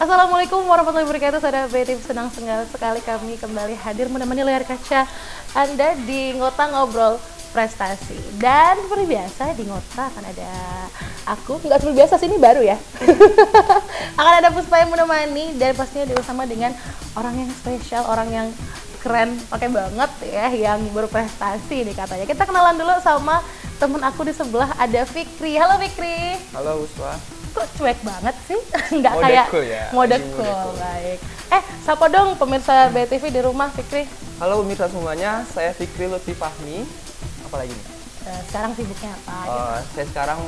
Assalamualaikum warahmatullahi wabarakatuh. Saudara BTV, senang sekali kami kembali hadir menemani layar kaca Anda di Ngota Ngobrol Prestasi. Dan seperti biasa di Ngota akan ada aku, nggak seperti biasa sih, ini baru ya. Akan ada Puspa yang menemani dan pastinya bersama dengan orang yang spesial, orang yang keren, pakai banget ya, yang berprestasi nih katanya. Kita kenalan dulu sama temen aku di sebelah, ada Fikri. Halo Fikri. Halo Puspa. Kok cuek banget sih? Nggak Mode kayak cool ya? mode Lagi mode cool, cool. baik. Sapa dong pemirsa BTV di rumah, Fikri. Halo pemirsa semuanya, saya Fikri Lutfi Fahmi. Apa lagi nih? Sekarang sibuknya apa? Saya sekarang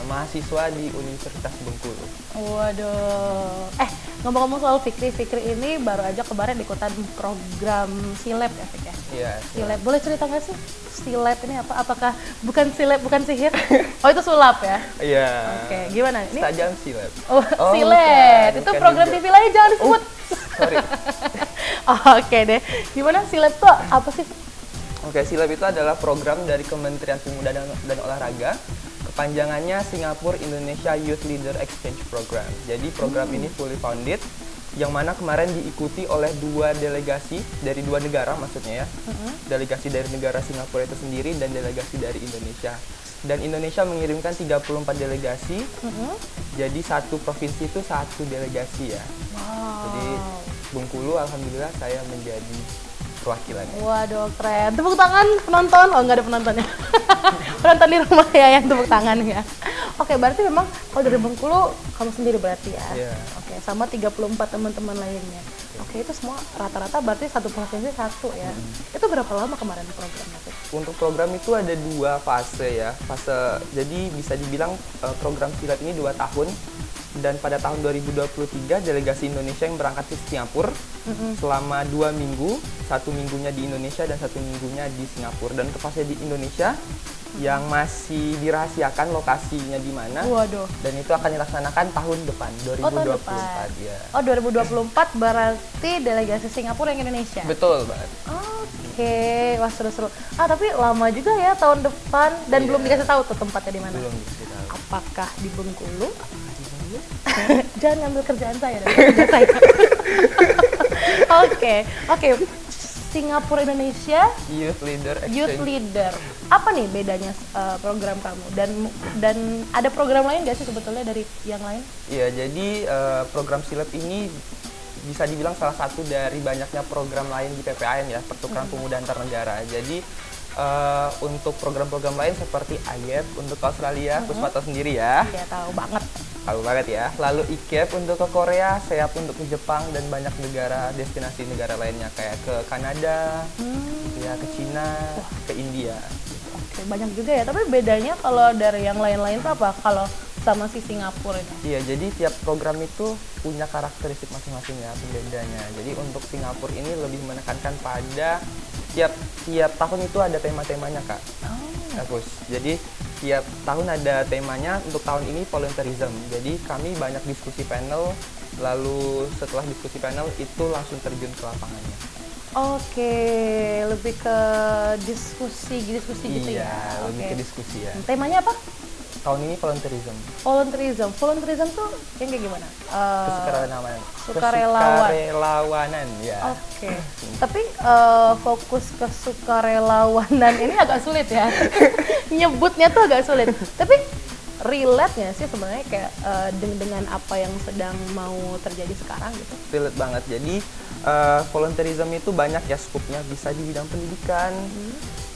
mahasiswa di Universitas Bengkulu. Waduh. Ngomong-ngomong soal Fikri, Fikri ini baru aja kemarin ikutan program Silab ya, Fik ya? Iya. Silab, boleh cerita nggak sih? Silab ini apa? Apakah bukan silab, bukan sihir? Oh, itu sulap ya? Iya. Oke, gimana? Ini Tajam Silab. Oh, Silab. Itu bukan program juga. TV lain, jangan disebut. Sorry. Oke deh. Gimana Silab tuh apa sih? Oke, Silab itu adalah program dari Kementerian Pemuda dan Olahraga. Kepanjangannya Singapore Indonesia Youth Leader Exchange Program. Jadi program ini fully funded, yang mana kemarin diikuti oleh dua delegasi dari dua negara maksudnya ya. Delegasi dari negara Singapura itu sendiri dan delegasi dari Indonesia. Dan Indonesia mengirimkan 34 delegasi. Jadi satu provinsi itu satu delegasi ya. Wow. Jadi Bengkulu alhamdulillah saya menjadi perwakilannya. Waduh, keren. Tepuk tangan penonton. Oh, nggak ada penontonnya. Penonton di rumah ya yang tepuk tangan ya. Oke, berarti memang kalau dari Bengkulu kamu sendiri berarti ya. Iya. Oke, sama 34 teman-teman lainnya. Oke, itu semua rata-rata berarti satu provinsi satu ya. Itu berapa lama kemarin programnya? Untuk program itu ada dua fase ya. Jadi bisa dibilang program Silab ini 2 tahun. Dan pada tahun 2023 delegasi Indonesia yang berangkat ke Singapura selama 2 minggu, 1 minggunya di Indonesia dan 1 minggunya di Singapura. Dan tepatnya di Indonesia yang masih dirahasiakan lokasinya di mana. Waduh. Dan itu akan dilaksanakan tahun depan, 2024 ya. Oh, 2024 berarti delegasi Singapura yang Indonesia. Betul banget. Oke, wah seru-seru. Tapi lama juga ya tahun depan dan Iya. belum dikasih tahu tuh tempatnya di mana. Belum dikasih tahu. Apakah di Bengkulu? Jangan ngambil kerjaan saya dari kerja saya. Oke. Singapura Indonesia Youth Leader Youth Exchange. Leader. Apa nih bedanya program kamu dan ada program lain nggak sih sebetulnya dari yang lain? Iya, jadi program Silab ini bisa dibilang salah satu dari banyaknya program lain di PPAN ya, Pertukaran Pemuda Antar Negara. Jadi untuk program-program lain seperti AYEP untuk Australia, Puspa tahu sendiri ya. Iya, tahu banget. Tahu banget ya. Lalu IKEP untuk ke Korea, SEAP untuk ke Jepang dan banyak negara, destinasi negara lainnya kayak ke Kanada, ya ke Cina, ke India. Oke, banyak juga ya. Tapi bedanya kalau dari yang lain-lain tuh apa? Kalau sama si Singapura ini? Iya, jadi tiap program itu punya karakteristik masing-masing ya, pembedanya. Jadi untuk Singapura ini lebih menekankan pada tiap tahun itu ada tema-temanya, Kak. Ya, Pus. Jadi tiap tahun ada temanya. Untuk tahun ini volunteerism. Jadi kami banyak diskusi panel, lalu setelah diskusi panel itu langsung terjun ke lapangannya. Oke, lebih ke diskusi gitu Iya, ya. lebih Oke. ke diskusi ya. Temanya apa? Tahun ini volunteerism. Volunteerism tuh yang kayak gimana? Kesukarelawanan ya. Oke. Tapi fokus ke sukarelawanan ini agak sulit ya. Nyebutnya tuh agak sulit. Tapi relate-nya sih sebenarnya kayak dengan apa yang sedang mau terjadi sekarang gitu. Relate banget. Jadi volunteerism itu banyak ya skupnya, bisa di bidang pendidikan,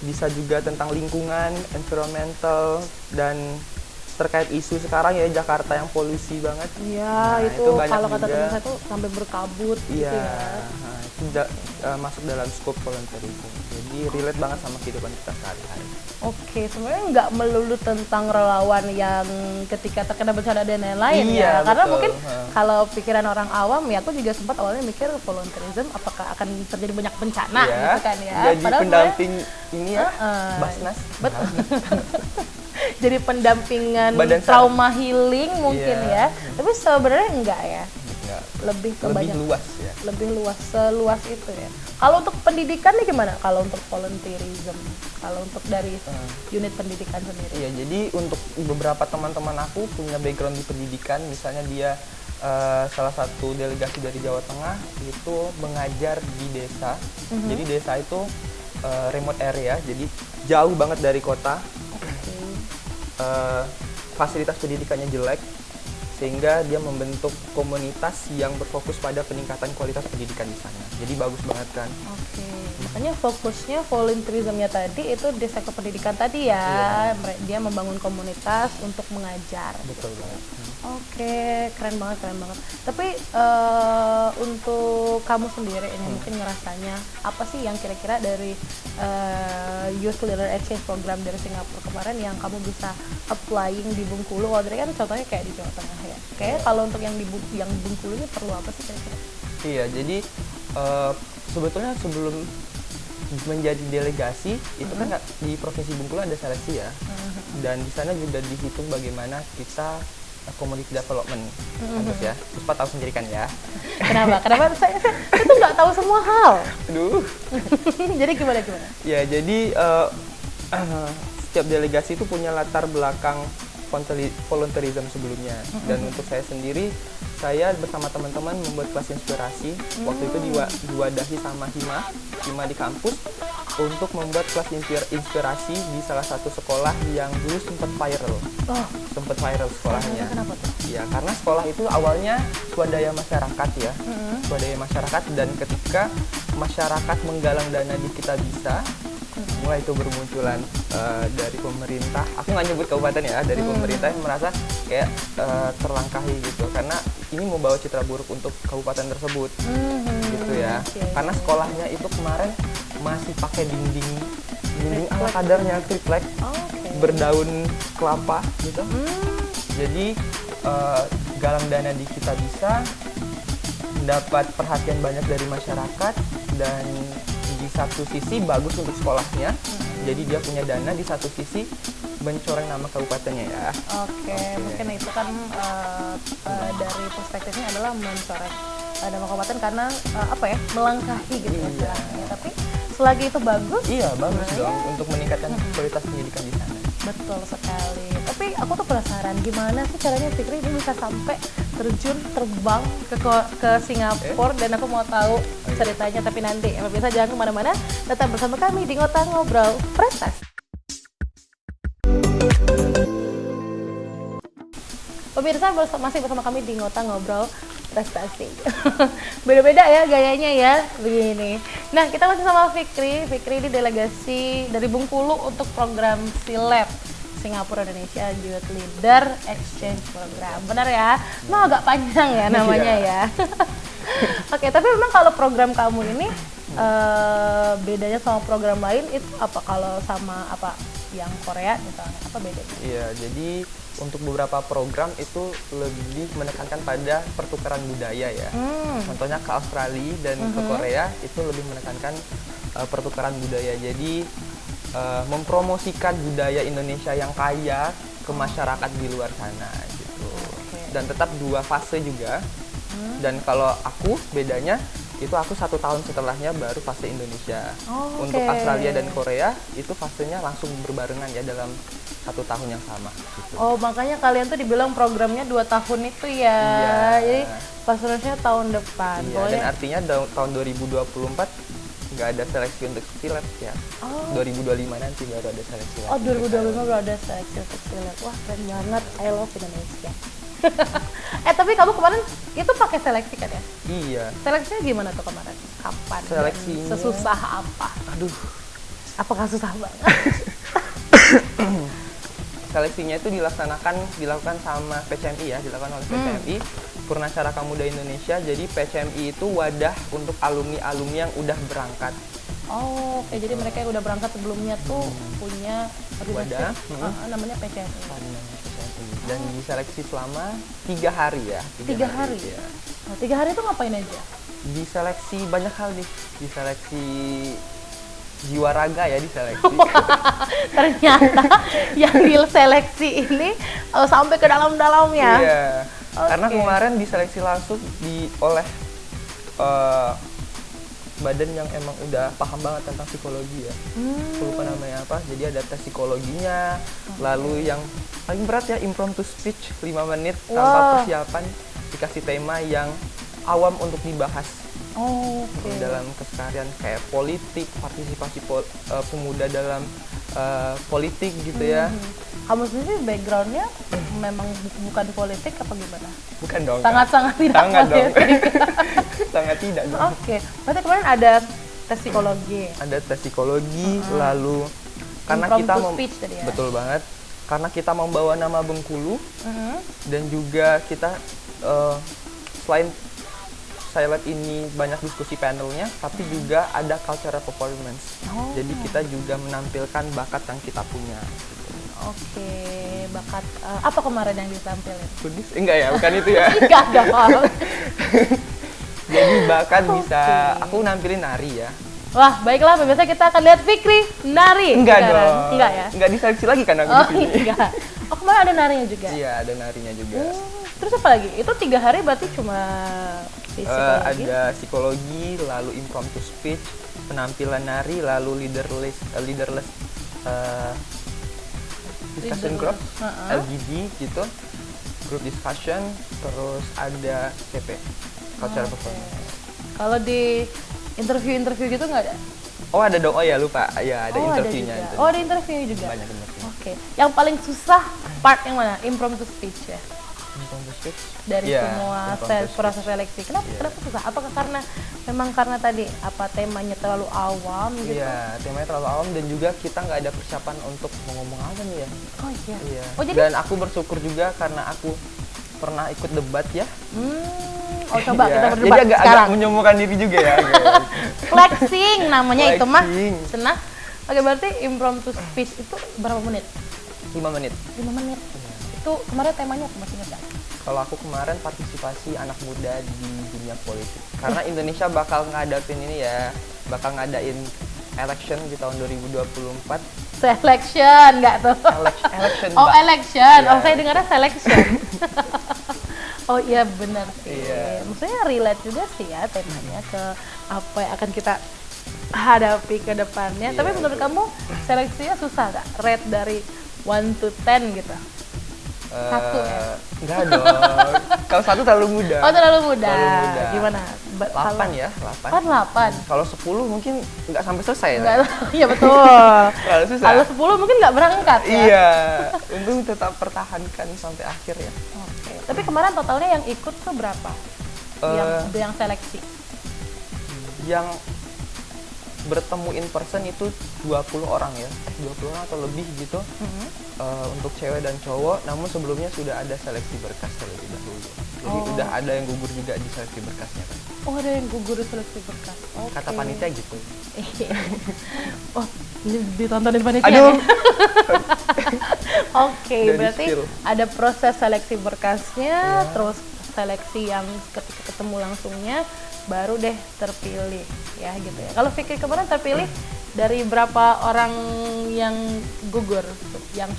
bisa juga tentang lingkungan, environmental, dan terkait isu sekarang ya Jakarta yang polusi banget. Iya, itu banyak kalau kata juga. teman saya tuh sampai berkabut gitu Iya, ya. itu masuk dalam skop volunteerism. Jadi relate banget sama kehidupan kita sehari-hari. Oke, sebenarnya nggak melulu tentang relawan yang ketika terkena bencana dan lain-lain ya. Iya, Karena betul. mungkin kalau pikiran orang awam ya, aku juga sempat awalnya mikir volunteerism apakah akan terjadi banyak bencana Iya, gitu kan ya. jadi Padahal pendamping ini ya, Basnas. Betul. Jadi pendampingan Badan SAR. trauma healing mungkin Iya. ya. Tapi sebenarnya enggak ya. Enggak, Lebih ke lebih banyak luas ya. seluas itu ya. Kalau untuk pendidikan nih gimana? Kalau untuk volunteerism, kalau untuk dari unit pendidikan sendiri? Iya, jadi untuk beberapa teman-teman aku punya background di pendidikan, misalnya dia salah satu delegasi dari Jawa Tengah itu mengajar di desa. Jadi desa itu remote area, jadi jauh banget dari kota. Fasilitas pendidikannya jelek, sehingga dia membentuk komunitas yang berfokus pada peningkatan kualitas pendidikan di sana. Jadi bagus banget kan. Oke, makanya fokusnya volunteerismnya tadi itu di sektor pendidikan tadi ya. Dia membangun komunitas untuk mengajar. Betul banget. Oke, keren banget, keren banget. Tapi untuk kamu sendiri ini mungkin ngerasanya apa sih yang kira-kira dari Youth Leader Exchange Program dari Singapura kemarin yang kamu bisa applying di Bengkulu? Kalau tadi kan contohnya kayak di Jawa Tengah ya. Kayak kalau untuk yang di Bengkulu ini perlu apa sih kira-kira? Iya, jadi sebetulnya sebelum menjadi delegasi itu kan di Provinsi Bengkulu ada seleksi ya. Dan di sana juga dihitung bagaimana kita community development, ya. Puspa tahu sendiri kan ya. Kenapa? Saya tuh nggak tahu semua hal. Aduh. Jadi gimana? Ya, jadi setiap delegasi itu punya latar belakang volunteerism sebelumnya. Dan untuk saya sendiri, saya bersama teman-teman membuat kelas inspirasi. Waktu itu diwadahi sama Hima di kampus untuk membuat kelas inspirasi di salah satu sekolah yang dulu sempat viral. Sempat viral sekolahnya. Kenapa tuh? Ya, karena sekolah itu awalnya swadaya masyarakat ya. Swadaya masyarakat, dan ketika masyarakat menggalang dana di Kitabisa, mulai itu bermunculan dari pemerintah. Aku nggak nyebut kabupaten ya, dari pemerintah yang merasa kayak terlangkahi gitu, karena ini membawa citra buruk untuk kabupaten tersebut, gitu ya. Karena sekolahnya itu kemarin masih pakai dinding ala kadarnya, triplek, berdaun kelapa gitu. Jadi galang dana di Kitabisa, mendapat perhatian banyak dari masyarakat, dan di satu sisi bagus untuk sekolahnya, jadi dia punya dana, di satu sisi mencoreng nama kabupatennya ya. Oke. Mungkin itu kan dari perspektifnya adalah mencoreng nama kabupaten karena melangkahi gitu istilahnya. Tapi selagi itu bagus. Iya, bagus dong untuk meningkatkan kualitas pendidikan di sana. Betul sekali. Tapi aku tuh penasaran gimana sih caranya Fikri ini bisa sampai terbang ke Singapura, dan aku mau tahu ceritanya. Tapi nanti pemirsa jangan kemana-mana, tetap bersama kami di Ngota Ngobrol Prestasi. Pemirsa masih bersama kami di Ngota Ngobrol Prestasi. Beda-beda ya gayanya ya, begini. Nah, kita masih sama Fikri. Fikri ini delegasi dari Bengkulu untuk program SILEP, Singapura Indonesia Youth Leader Exchange Program. Benar ya? Nah, agak panjang ya namanya ya. Oke, tapi memang kalau program kamu ini bedanya sama program lain itu apa? Kalau sama yang Korea misalnya, apa bedanya? Iya, jadi untuk beberapa program itu lebih menekankan pada pertukaran budaya ya. Contohnya ke Australia dan ke Korea itu lebih menekankan pertukaran budaya. Jadi mempromosikan budaya Indonesia yang kaya ke masyarakat di luar sana gitu. Dan tetap 2 fase juga. Dan kalau aku bedanya itu aku 1 tahun setelahnya baru fase Indonesia. Untuk Australia dan Korea itu fasenya langsung berbarengan ya dalam 1 tahun yang sama gitu. Makanya kalian tuh dibilang programnya 2 tahun itu ya. Iya. Jadi fasenya tahun depan. Iya, dan artinya tahun 2024 nggak ada seleksi untuk SILEP ya. 2025 nanti baru ada seleksi. 2025 baru ada seleksi untuk SILEP. Wah, keren banget. I love Indonesia. Tapi kamu kemarin itu pakai seleksi kan ya? Iya. Seleksinya gimana tuh kemarin? Kapan? Seleksinya sesusah apa? Aduh. Apakah susah banget? Seleksinya itu dilakukan sama PCMI ya, dilakukan oleh PCMI, Purnacaraka Muda Indonesia. Jadi PCMI itu wadah untuk alumni-alumni yang udah berangkat. Jadi mereka yang udah berangkat sebelumnya tuh punya wadah, namanya PCMI. Dan diseleksi selama 3 hari ya. 3 hari? Ya. 3 hari itu ngapain aja? Diseleksi banyak hal nih. Diseleksi jiwa raga ya, diseleksi. Ternyata yang diseleksi ini sampai ke dalam-dalamnya. Iya. Karena kemarin diseleksi langsung oleh badan yang emang udah paham banget tentang psikologi ya. Aku lupa namanya apa. Jadi ada tes psikologinya, lalu yang paling berat ya impromptu speech 5 menit tanpa persiapan, dikasih tema yang awam untuk dibahas. Dalam keseharian kayak politik, partisipasi pemuda dalam politik gitu ya. Kamu sendiri backgroundnya memang bukan politik apa gimana? Bukan dong. Sangat-sangat tidak Sangat dong. politik. Sangat tidak dong. Oke, berarti kemarin ada tes psikologi. Ada tes psikologi, lalu karena Impromptu kita speech tadi ya? betul banget, karena kita membawa nama Bengkulu dan juga kita selain Silab ini banyak diskusi panelnya, tapi juga ada cultural performance. Jadi kita juga menampilkan bakat yang kita punya. Oke, bakat apa kemarin yang ditampilin? Kudus? Enggak ya, bukan itu ya. Enggak dong. Jadi bakat bisa, aku nampilin nari ya. Wah, baiklah, biasa kita akan lihat Fikri nari. Enggak sekarang. dong. Enggak ya? Enggak diseleksi lagi kan aku Oh, di sini. enggak. Oh, kemarin ada narinya juga? Iya, ada narinya juga. Terus apa lagi? Itu 3 hari berarti cuma di psikologi? Ada psikologi, lalu impromptu speech, penampilan nari, lalu leaderless discussion group, LGD gitu, group discussion, terus ada CP, cultural performance. Kalau di interview gitu nggak ada? Oh ada dong, oh ya lupa, ya ada interviewnya. Ada juga. Oh ada interviewnya juga? Banyak interview. Oke, yang paling susah part yang mana? Impromptu speech ya? Impromptu speech? Dari semua proses seleksi. Kenapa susah? Apakah karena tadi apa temanya terlalu awam gitu? Iya, temanya terlalu awam dan juga kita nggak ada persiapan untuk mau ngomong apa nih ya. Oh iya. Iya. Oh, jadi... Dan aku bersyukur juga karena aku pernah ikut debat ya. Oh coba kita berdebat jadi agak sekarang. menyombongkan diri juga ya. Flexing namanya itu mah. Flexing. Senang. Oke, berarti impromptu speech itu berapa menit? 5 menit. 5 menit. Itu kemarin temanya apa, masih ingat nggak? Kalau aku kemarin partisipasi anak muda di dunia politik. Karena Indonesia bakal ngadain ini ya, bakal ngadain election di tahun 2024. Selection nggak tuh? Election. Oh, Mbak. election. Yeah. Oh, saya dengarnya selection. Oh iya benar sih. Iya. Maksudnya relate juga sih ya temanya ke apa yang akan kita hadapi ke depannya. Iya, Tapi menurut kamu seleksinya susah nggak? Rate dari 1 to 10 gitu? 1 ya? Enggak dong. Kalau 1 terlalu muda. Oh terlalu muda. Terlalu muda. Gimana? 8 ya, 8. Kan 8. Kalau 10 mungkin nggak sampai selesai. Enggak, iya betul. Terlalu susah. Kalau 10 mungkin nggak berangkat ya? Iya, untung tetap pertahankan sampai akhir ya. Oke. Tapi kemarin totalnya yang ikut tuh berapa? Yang seleksi? Yang bertemu in person itu 20 orang ya, 20 orang atau lebih gitu. Untuk cewek dan cowok, namun sebelumnya sudah ada seleksi berkas terlebih dahulu. Jadi udah ada yang gugur juga di seleksi berkasnya kan. Oh ada yang gugur di seleksi berkas. Okay. Kata panitia gitu. Oh ini ditontonin panitia. Aduh. Oke, berarti ada proses seleksi berkasnya, terus seleksi yang ketika ketemu langsungnya, baru deh terpilih ya gitu ya. Kalau Fikri kemarin terpilih dari berapa orang yang gugur? Yang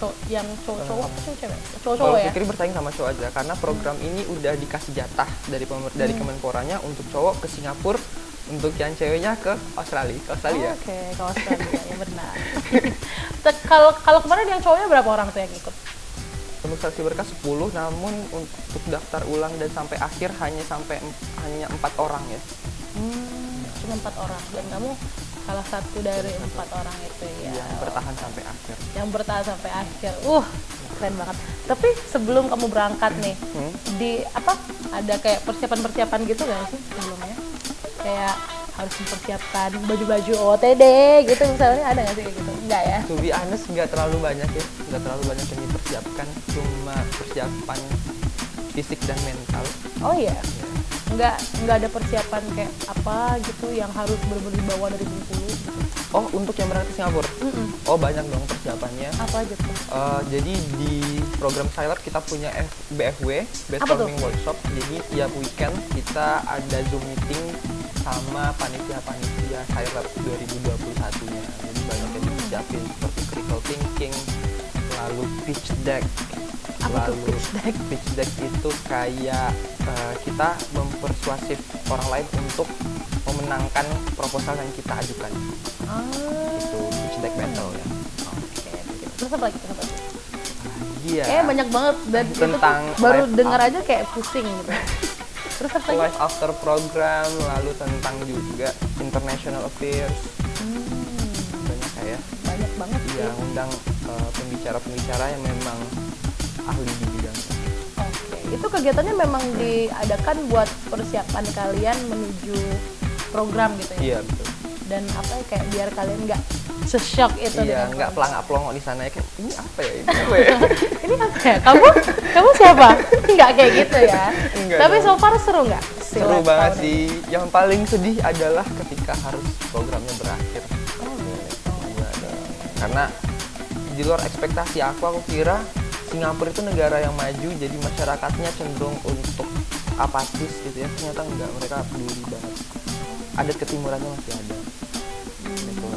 cowok apa sih cewek? Cowok ya? Fikri bersaing sama cowok aja karena program ini udah dikasih jatah dari Kemenporanya untuk cowok ke Singapura, untuk yang ceweknya ke Australia. Oke, ke Australia ya benar. Kalau kemarin yang cowoknya berapa orang tuh yang ikut? Untuk seleksi berkas 10, namun untuk daftar ulang dan sampai akhir hanya 4 orang ya. Cuma 4 orang dan kamu salah satu dari 4 orang itu ya. Yang bertahan sampai akhir. Yang bertahan sampai akhir. Keren banget. Tapi sebelum kamu berangkat nih, ada kayak persiapan-persiapan gitu nggak sih sebelumnya? Kayak harus mempersiapkan baju-baju OOTD gitu misalnya, ada nggak sih kayak gitu? Enggak ya? To be honest, nggak terlalu banyak ya. Nggak terlalu banyak yang dipersiapkan. Cuma persiapan fisik dan mental. Oh iya? Nggak ada persiapan kayak apa gitu yang harus benar-benar dibawa dari Bengkulu gitu? Oh, untuk yang berangkat ke Singapura? Oh, banyak dong persiapannya. Apa aja tuh? Jadi di program Silab kita punya BFW, Brainstorming Workshop. Jadi tiap weekend kita ada Zoom meeting sama panitia-panitia Silab 2021-nya. Jadi banyak yang dipersiapin seperti critical thinking, lalu pitch deck, Apa tuh Lalu pitch deck? pitch deck itu kayak kita mempersuasif orang lain untuk memenangkan proposal yang kita ajukan. Itu pitch deck battle ya. Oke. Terus apa lagi? Iya. Banyak banget dan itu tuh Tentang baru live dengar aja kayak pusing gitu. Terus apa lagi? Live after program, lalu tentang juga international affairs. Banyak kayak. Banyak banget sih. Iya, undang pembicara-pembicara yang memang ahli di bidang. Oke, itu kegiatannya memang diadakan buat persiapan kalian menuju program gitu ya? Iya, betul. Dan apa ya, kayak biar kalian nggak se-shock itu Iya, dengan nggak program. pelangak-pelongok di sana ya, kayak ini apa ya, ini apa ya? Ini apa ya? Kamu siapa? Nggak kayak gitu ya? Enggak Tapi dong. so far seru nggak? si Seru live banget tahun sih. ini? Yang paling sedih adalah ketika harus programnya berakhir. Oh, gitu. Iya dong. Karena di luar ekspektasi aku kira Singapura itu negara yang maju, jadi masyarakatnya cenderung untuk apatis gitu ya. Ternyata enggak, mereka peduli banget. Adat ketimurannya masih ada. Gitu.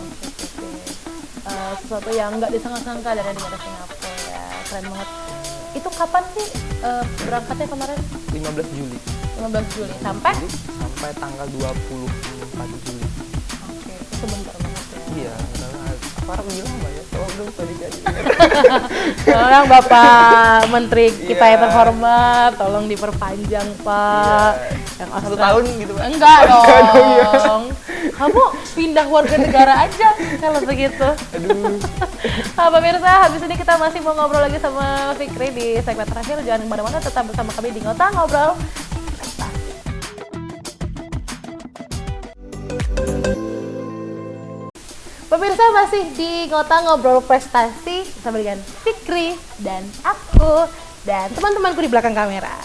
Sesuatu yang nggak disangka-sangka dari negara Singapura ya, keren banget. Itu kapan sih berangkatnya kemarin? 15 Juli. 15 Juli sampai? Sampai tanggal 24 Juli. Oke, itu sebentar banget ya. Iya, karena Farah bilang apa ya? Tolong dong tadi jadi. Tolong Bapak Menteri kita yang Iya. terhormat, tolong diperpanjang Pak. Iya. Yang 1 Australia. tahun gitu, Pak. Enggak dong. Enggak dong, ya. Kamu pindah warga negara aja kalau begitu. Aduh. Pemirsa, habis ini kita masih mau ngobrol lagi sama Fikri di segmen terakhir. Jangan kemana-mana, tetap bersama kami di Ngota Ngobrol Prestasi. Pemirsa, masih di Ngota Ngobrol Prestasi bersama dengan Fikri dan aku dan teman-temanku di belakang kamera.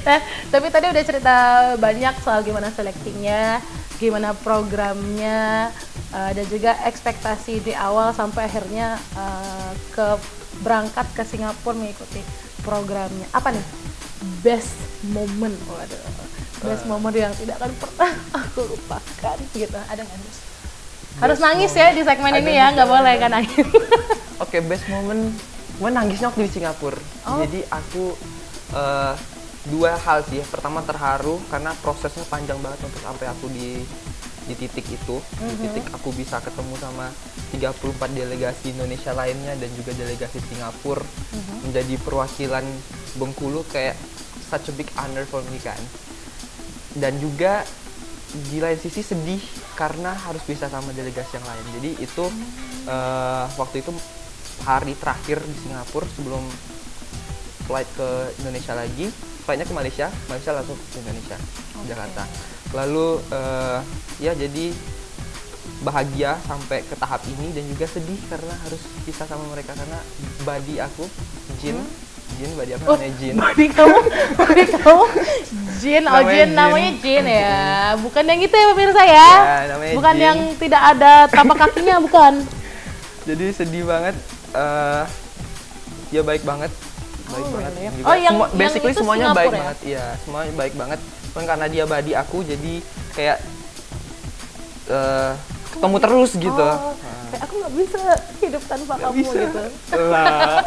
Nah, tapi tadi udah cerita banyak soal gimana seleksinya, gimana programnya, dan juga ekspektasi di awal sampai akhirnya berangkat ke Singapura mengikuti programnya. Apa nih best moment? Waduh, best moment yang tidak akan pernah aku lupakan gitu. Ada nggak Gus? Harus Best nangis moment. ya di segmen Ada ini nih, ya, nggak ada. boleh kan nangis. Oke, best moment. Gue nangisnya waktu di Singapura. Oh. Jadi aku dua hal sih. Pertama terharu karena prosesnya panjang banget untuk sampai aku di titik itu. Di titik aku bisa ketemu sama 34 delegasi Indonesia lainnya dan juga delegasi Singapura. Menjadi perwakilan Bengkulu kayak such a big honor for me kan. Dan juga di lain sisi sedih karena harus bisa sama delegasi yang lain. Jadi itu waktu itu hari terakhir di Singapura sebelum flight ke Indonesia lagi. Flightnya ke Malaysia langsung ke Indonesia, Jakarta. Lalu ya jadi bahagia sampai ke tahap ini dan juga sedih karena harus pisah sama mereka karena buddy aku Jin, buddy aku namanya Jin. Body kamu, Jin, Namanya namanya Jin. Jin ya. Bukan yang itu ya pemirsa ya. Ya, namanya Bukan Jin. yang tidak ada tapak kakinya, bukan. Jadi sedih banget. Dia baik banget. Baik banget. really? Juga Oh, yang- basically yang itu semuanya Singapura baik ya? banget. Iya, semuanya baik banget. Cuman karena dia buddy aku jadi kayak ketemu terus gitu. Oh, kayak aku nggak bisa hidup tanpa Nggak kamu bisa. gitu. Lah.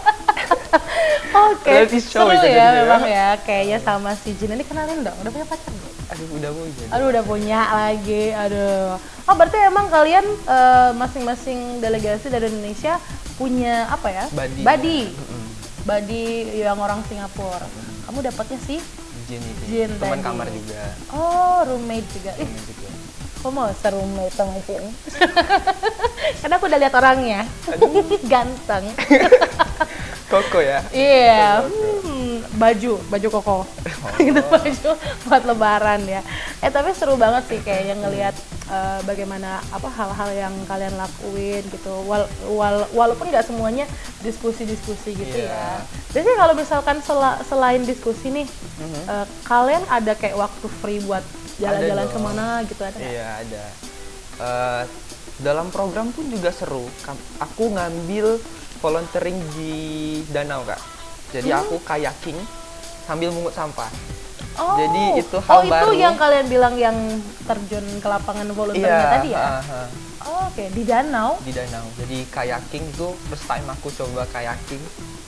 Oke, Reality show seru ya ya jadinya. memang ya. Kayaknya sama si Jin ini kenalin dong. Udah punya pacar belum? Aduh, udah mau jadi. Aduh, udah punya lagi. Aduh. Oh, berarti emang kalian masing-masing delegasi dari Indonesia punya apa ya? Buddy. Buddy. Mm-mm. Buddy yang orang Singapura. Kamu dapatnya sih? Jin itu. Jin Teman tadi. kamar juga. Oh, roommate juga. Ih, Teman juga. kok mau roommate sama Jin? Karena aku udah lihat orangnya. Ganteng. Koko ya. Iya, baju koko. Itu baju buat lebaran ya. Tapi seru banget sih kayaknya ngelihat bagaimana apa hal-hal yang kalian lakuin gitu. Walaupun nggak semuanya diskusi-diskusi gitu Iya. ya. Biasanya kalau misalkan selain diskusi nih, kalian ada kayak waktu free buat jalan-jalan dong. kemana gitu ada nggak? Iya, ada. Dalam program pun juga seru. Aku ngambil volunteering di danau, Kak. Jadi aku kayaking sambil mungut sampah. Oh, Jadi itu hal baru. itu yang kalian bilang yang terjun ke lapangan volunteernya tadi ya? ha. Oh, oke, di danau. Di danau. Jadi kayaking itu first time aku coba kayaking.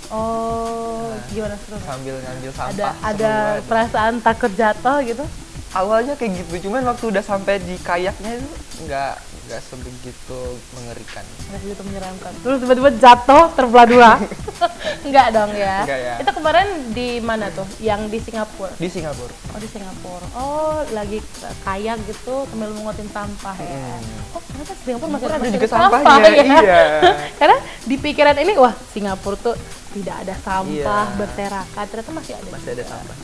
Oh, Nah, gimana seru? sambil ngambil Ada sampah. ada seru banget. perasaan takut jatuh gitu? Awalnya kayak gitu, cuman waktu udah sampai di kayaknya itu nggak sebegitu mengerikan. Nggak begitu menyeramkan. Terus tiba-tiba jatuh terbelah dua. Enggak dong ya. Enggak ya. Itu kemarin di mana tuh? Yang di Singapura. Di Singapura. Oh, di Singapura. Oh, lagi kayak gitu sambil mengutin sampah ya. Oh, ternyata Singapura masih Ada masih juga sampah sampahnya, ya. iya. Karena di pikiran ini, wah, Singapura tuh tidak ada sampah, Iya. berserakan. Ternyata masih ada. Masih ada juga. sampah.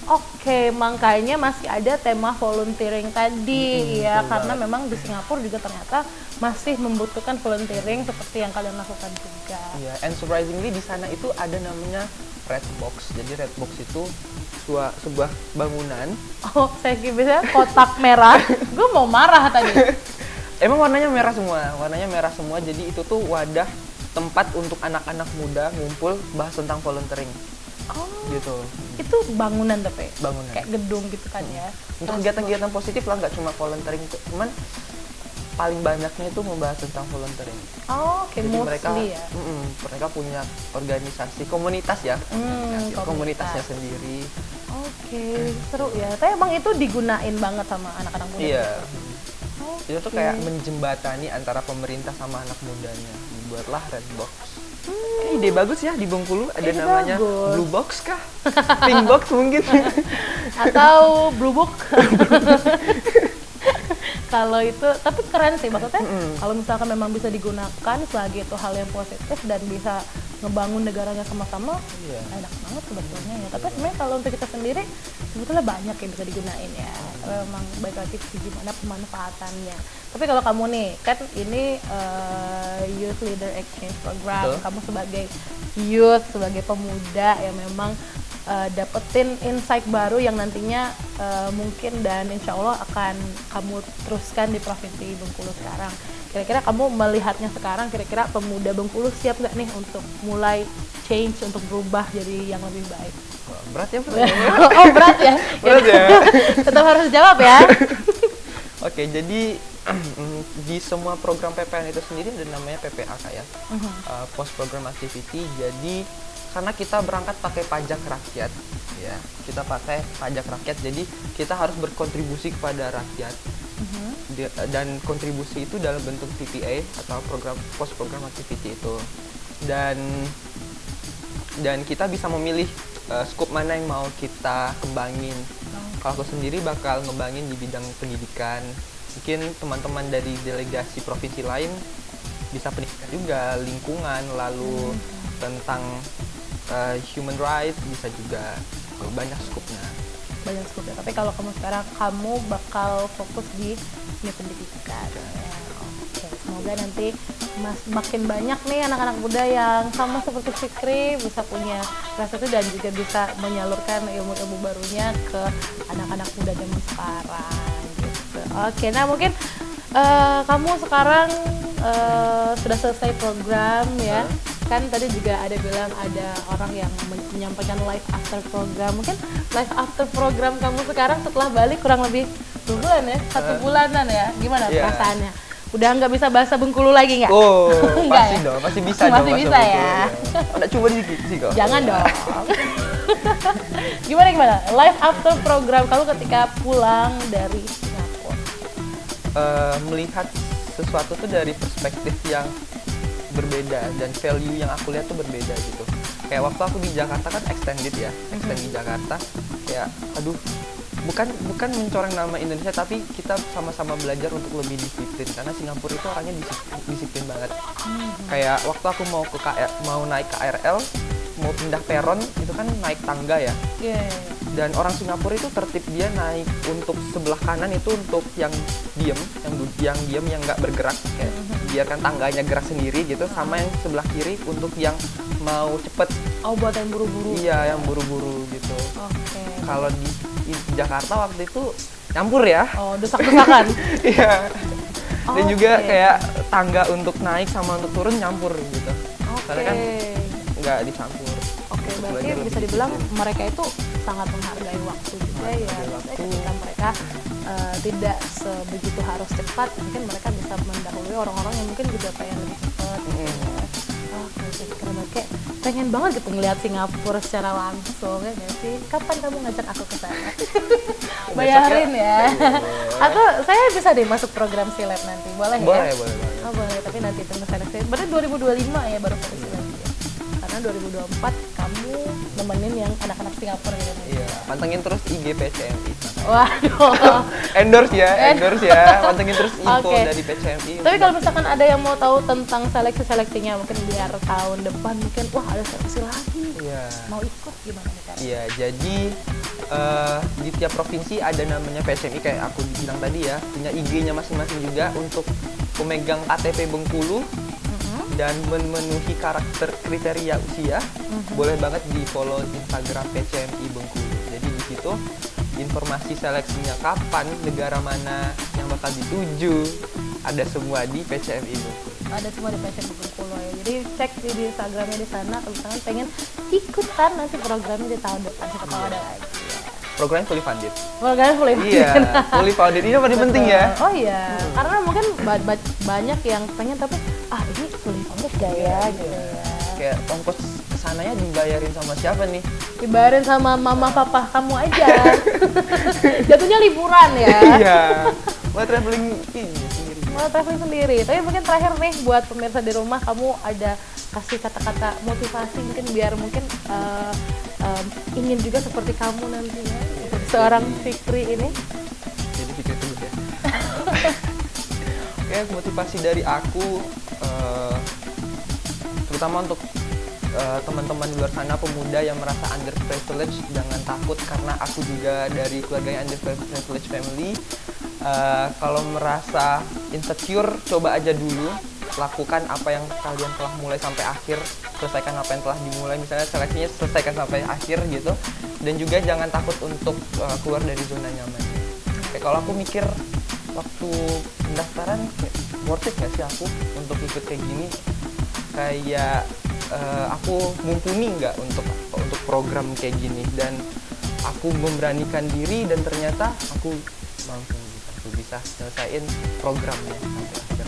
Oke, makanya masih ada tema volunteering tadi ya, betul karena banget. memang di Singapura juga ternyata masih membutuhkan volunteering seperti yang kalian lakukan juga. Iya, and surprisingly di sana itu ada namanya Red Box. Jadi Red Box itu sebuah bangunan. Oh, saya kira biasanya kotak merah. Gue mau marah tadi. Emang warnanya merah semua. Jadi itu tuh wadah tempat untuk anak-anak muda ngumpul bahas tentang volunteering. Oh, Gitu. itu bangunan tapi Bangunan. kayak gedung gitu kan ya. Untuk kegiatan-kegiatan positif lah, nggak cuma volunteering, cuman paling banyaknya itu membahas tentang volunteering. Oh, oke, Jadi mereka, mostly ya. mereka punya organisasi komunitas ya, komunitas. komunitasnya sendiri. Oke, seru ya. Tapi emang itu digunain banget sama anak-anak muda. Iya, Oke. itu tuh kayak menjembatani antara pemerintah sama anak mudanya. Dibuatlah Red Box. Ide bagus ya di Bengkulu, ada Ide namanya bagus. Blue Box kah? Pink Box mungkin. Atau Blue Book. Kalau itu, tapi keren sih maksudnya. Kalau misalkan memang bisa digunakan sebagai itu hal yang positif dan bisa ngebangun negaranya sama-sama, Iya. enak banget sebetulnya ya. Tapi sebenarnya kalau untuk kita sendiri sebetulnya banyak yang bisa digunain ya. Memang baik lagi sih gimana pemanfaatannya. Tapi kalau kamu nih, kan ini Youth Leader Exchange Program, Betul. kamu sebagai youth, sebagai pemuda yang memang dapetin insight baru yang nantinya mungkin dan insya Allah akan kamu teruskan di Provinsi Bengkulu sekarang. Kira-kira kamu melihatnya sekarang, kira-kira pemuda Bengkulu siap nggak nih untuk mulai change, untuk berubah jadi yang lebih baik? Wah, berat ya pertanyaannya. Oh, berat ya? Berat ya. Tetap harus jawab ya. Oke, jadi di semua program PPN itu sendiri ada namanya PPAK ya, Post Program Activity. Jadi karena kita berangkat pakai pajak rakyat, ya kita pakai pajak rakyat, jadi kita harus berkontribusi kepada rakyat. Dan kontribusi itu dalam bentuk PPA atau program Post Program Activity itu. Dan kita bisa memilih skop mana yang mau kita kembangin. Kalau aku sendiri bakal ngembangin di bidang pendidikan. Mungkin teman-teman dari delegasi provinsi lain bisa pendidikan juga, lingkungan, lalu tentang human rights bisa juga, banyak skupnya. Banyak skupnya. Tapi kalau kamu sekarang, kamu bakal fokus di dunia pendidikan. Ya, oke. Semoga nanti makin banyak nih anak-anak muda yang sama seperti Fikri bisa punya rasa itu dan juga bisa menyalurkan ilmu-ilmu barunya ke anak-anak muda zaman sekarang. Gitu. Oke, nah mungkin kamu sekarang sudah selesai program ya. Kan tadi juga ada bilang ada orang yang menyampaikan live after program. Mungkin live after program kamu sekarang setelah balik kurang lebih 2 bulan ya, 1 bulanan ya. Gimana Iya. perasaannya? Udah nggak bisa bahasa Bengkulu lagi nggak? Oh, Enggak pasti ya? dong, pasti bisa Masih dong. bahasa bisa Bengkulu, ya? Ada coba dikit sih kok. Jangan dong. Gimana? Live after program kamu ketika pulang dari Singapura? Melihat sesuatu tuh dari perspektif yang berbeda dan value yang aku lihat tuh berbeda gitu. Kayak waktu aku di Jakarta kan extended ya, extend di Jakarta. Kayak aduh, bukan mencoreng nama Indonesia, tapi kita sama-sama belajar untuk lebih disiplin karena Singapura itu orangnya disiplin banget. Kayak waktu aku mau naik KRL, mau pindah peron itu kan naik tangga ya. Yeah. Dan orang Singapura itu tertib, dia naik untuk sebelah kanan itu untuk yang diem, yang nggak bergerak, kayak biarkan tangganya gerak sendiri gitu, sama yang sebelah kiri untuk yang mau cepet. Oh, buat yang buru-buru. Iya, yang buru-buru gitu. Oke. Kalau di Jakarta waktu itu nyampur ya. Oh, desak-desakan. Iya. Dan juga Oke. kayak tangga untuk naik sama untuk turun nyampur gitu. Oke. Karena kan nggak dicampur. Oke, berarti belajar bisa lebih dibilang disiplin. mereka itu sangat menghargai waktu juga ya. Menghargai Maksudnya waktu. ketika mereka tidak sebegitu harus cepat, mungkin mereka bisa mendahului orang-orang yang mungkin juga pengen lebih cepat. Gitu ya. Keren banget, kayak pengen banget gitu ngeliat Singapura secara langsung ya nggak sih? Kapan kamu ngajak aku ke sana? Bayarin ya. Atau saya bisa deh masuk program Silab nanti, boleh ya? Boleh banget. Oh boleh, tapi nanti tunggu seleksi. Berarti 2025 ya baru seleksi lagi ya? Karena 2024 kamu nemenin yang anak-anak Singapura gitu. Iya, pantengin terus IG PCMI. Waduh. endorse ya. Pantengin terus info Oke. dari PCMI. Tapi kalau misalkan ada yang mau tahu tentang seleksi-seleksinya, mungkin biar tahun depan mungkin wah ada seleksi lagi. Iya. Mau ikut gimana nih Kak? Iya, jadi di tiap provinsi ada namanya PCMI kayak aku bilang tadi ya, punya IG-nya masing-masing juga untuk pemegang KTP Bengkulu dan memenuhi karakter kriteria usia. Boleh banget di follow Instagram PCMI Bengkulu. Jadi di situ informasi seleksinya kapan, negara mana yang bakal dituju, ada semua di PCMI Bengkulu. Ada semua di PCMI Bengkulu ya. Jadi cek di Instagramnya di sana kalau misalkan pengen ikutan nanti programnya di tahun depan, siapa tahu ada lagi. Programnya fully funded. Programnya boleh. Iya, fully funded ini yang paling penting ya. Oh iya, karena mungkin banyak yang pengen tapi ini fully funded gak ya gitu ya. Kayak ongkos kesananya dibayarin sama siapa nih? Dibayarin sama mama papa kamu aja. Jatuhnya liburan ya. Iya. Buat traveling ini sendiri. Mau traveling sendiri. Tapi mungkin terakhir nih buat pemirsa di rumah, kamu ada kasih kata-kata motivasi mungkin biar mungkin ingin juga seperti kamu nantinya, seperti seorang Fikri ini. Jadi pikir dulu ya. Oke, motivasi dari aku terutama untuk teman-teman di luar sana, pemuda yang merasa underprivileged, jangan takut karena aku juga dari keluarga yang underprivileged family. Kalau merasa insecure, coba aja dulu, lakukan apa yang kalian telah mulai sampai akhir, selesaikan apa yang telah dimulai, misalnya seleksinya selesaikan sampai akhir gitu, dan juga jangan takut untuk keluar dari zona nyaman. Kayak kalau aku mikir waktu pendaftaran, kayak worth it gak sih aku untuk ikut kayak gini, kayak aku mumpuni nggak untuk program kayak gini, dan aku memberanikan diri dan ternyata aku mampu, aku bisa selesaiin programnya sampai akhir.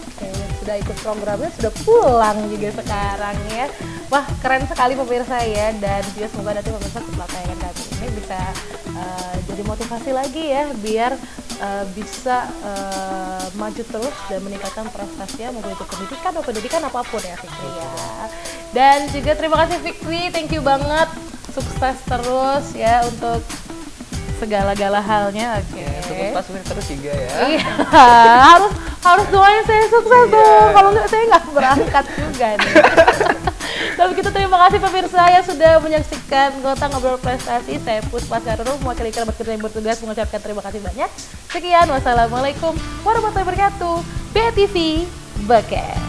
Oke, sudah ikut programnya, sudah pulang juga sekarang ya. Wah, keren sekali pemirsa ya, dan juga semoga nanti pemirsa setelah tayangan kami ini bisa jadi motivasi lagi ya, biar bisa maju terus dan meningkatkan prestasinya, mau itu pendidikan apapun ya Fikri ya. Dan juga terima kasih Fikri, thank you banget, sukses terus ya untuk segala-gala halnya. Oke. Sukses pas terus juga ya. Iya, harus doain saya sukses dong. Kalau nggak saya nggak berangkat juga nih. Tapi kita terima kasih pemirsa yang sudah menyaksikan Gotang Ngobrol Prestasi. Saya Puspa Syarul, mewakili kerabat kerja yang bertugas mengucapkan terima kasih banyak. Sekian, wassalamualaikum warahmatullahi wabarakatuh. BTV Bucket.